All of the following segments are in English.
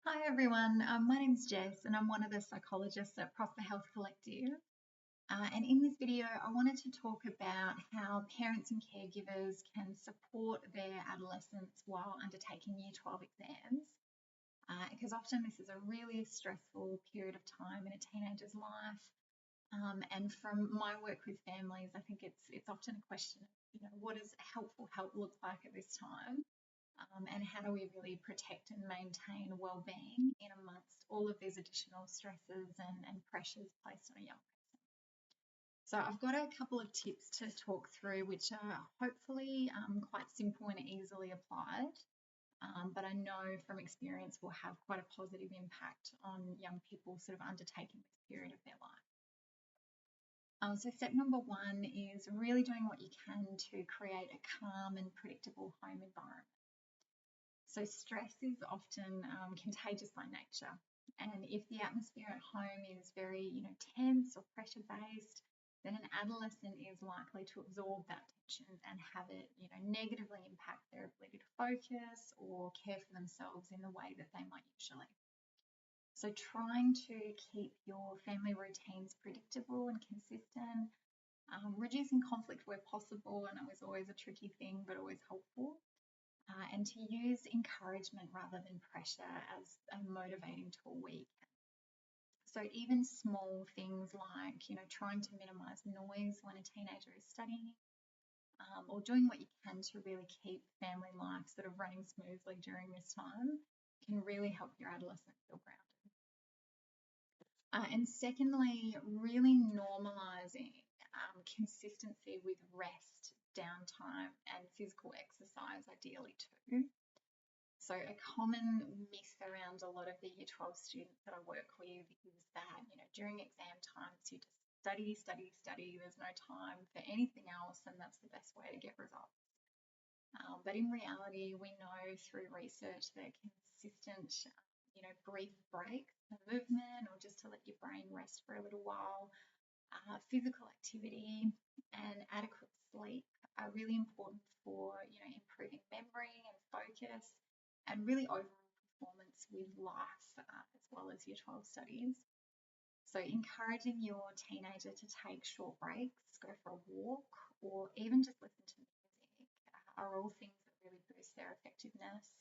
Hi everyone, my name's Jess and I'm one of the psychologists at Prosper Health Collective. And in this video, I wanted to talk about how parents and caregivers can support their adolescents while undertaking Year 12 exams. Because often this is a really stressful period of time in a teenager's life. And from my work with families, I think it's often a question of, what does helpful help look like at this time? And how do we really protect and maintain well-being in amongst all of these additional stresses and pressures placed on a young person. So I've got a couple of tips to talk through which are hopefully quite simple and easily applied, but I know from experience will have quite a positive impact on young people sort of undertaking this period of their life. So step number one is really doing what you can to create a calm and predictable home environment. So stress is often contagious by nature. And if the atmosphere at home is very, tense or pressure-based, then an adolescent is likely to absorb that tension and have it, negatively impact their ability to focus or care for themselves in the way that they might usually. So trying to keep your family routines predictable and consistent, reducing conflict where possible, and it was always a tricky thing, but always helpful. And to use encouragement rather than pressure as a motivating tool where you can. So even small things like, trying to minimize noise when a teenager is studying, or doing what you can to really keep family life sort of running smoothly during this time can really help your adolescent feel grounded. And secondly, really normalizing consistency with rest, downtime, and physical exercise ideally too. So a common myth around a lot of the Year 12 students that I work with is that, during exam times you just study, study, study. There's no time for anything else, and that's the best way to get results. But in reality, we know through research that consistent, brief breaks for movement or just to let your brain rest for a little while, physical activity and adequate sleep are really important for, improving memory and focus and really overall performance with life as well as Year 12 studies. So encouraging your teenager to take short breaks, go for a walk, or even just listen to music are all things that really boost their effectiveness,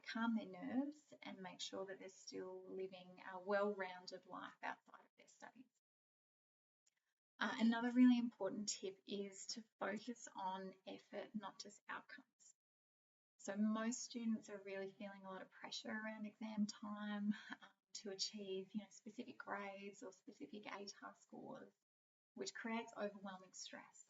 calm their nerves, and make sure that they're still living a well-rounded life outside of their studies. Another really important tip is to focus on effort, not just outcomes. So most students are really feeling a lot of pressure around exam time to achieve, specific grades or specific ATAR scores, which creates overwhelming stress.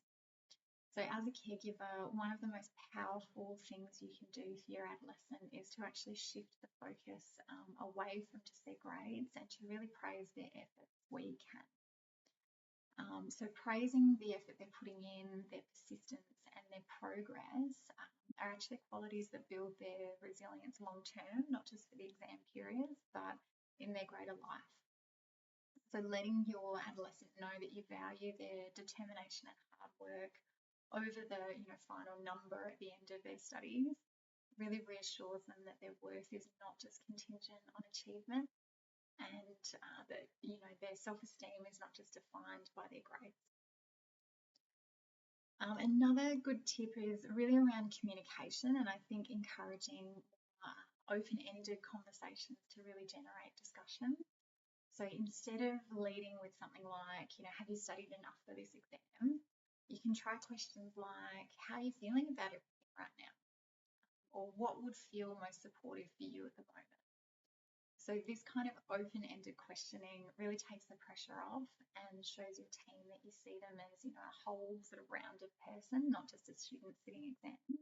So as a caregiver, one of the most powerful things you can do for your adolescent is to actually shift the focus away from just their grades and to really praise their efforts where you can. So praising the effort they're putting in, their persistence and their progress are actually qualities that build their resilience long term, not just for the exam period, but in their greater life. So letting your adolescent know that you value their determination and hard work over the final number at the end of their studies really reassures them that their worth is not just contingent on achievement, and that their self-esteem is not just defined by their grades. Another good tip is really around communication, and I think encouraging open-ended conversations to really generate discussion. So instead of leading with something like, have you studied enough for this exam? You can try questions like, how are you feeling about everything right now? Or what would feel most supportive for you at the moment? So this kind of open-ended questioning really takes the pressure off and shows your team that you see them as, a whole sort of rounded person, not just a student sitting exams.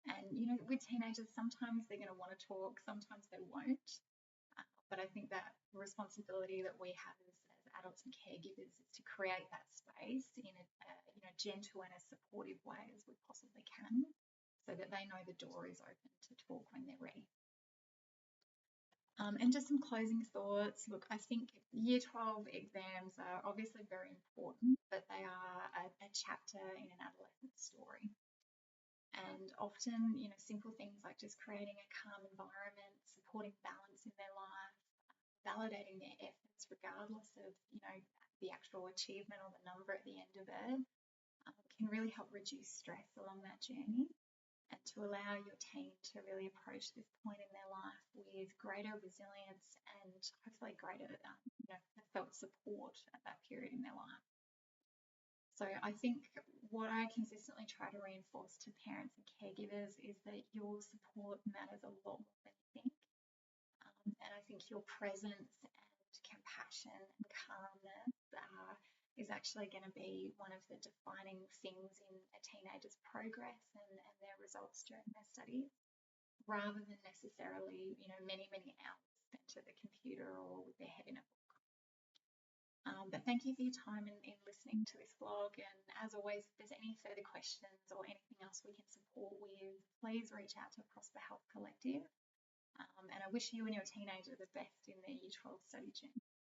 And, with teenagers, sometimes they're going to want to talk, sometimes they won't. But I think that responsibility that we have as adults and caregivers is to create that space in a gentle and as supportive way as we possibly can, so that they know the door is open to talk when they're ready. And just some closing thoughts. Look, I think Year 12 exams are obviously very important, but they are a chapter in an adolescent story. And often, simple things like just creating a calm environment, supporting balance, validating their efforts regardless of, the actual achievement or the number at the end of it, can really help reduce stress along that journey and to allow your team to really approach this point in their life with greater resilience and hopefully greater, felt support at that period in their life. So I think what I consistently try to reinforce to parents and caregivers is that your support matters a lot more than you think. And I think your presence and compassion and calmness is actually going to be one of the defining things in a teenager's progress and their results during their studies, rather than necessarily, many, many hours spent at the computer or with their head in a book. But thank you for your time in listening to this vlog. And as always, if there's any further questions or anything else we can support with, please reach out to Prosper Health Collective. And I wish you and your teenager the best in their Year 12 study journey.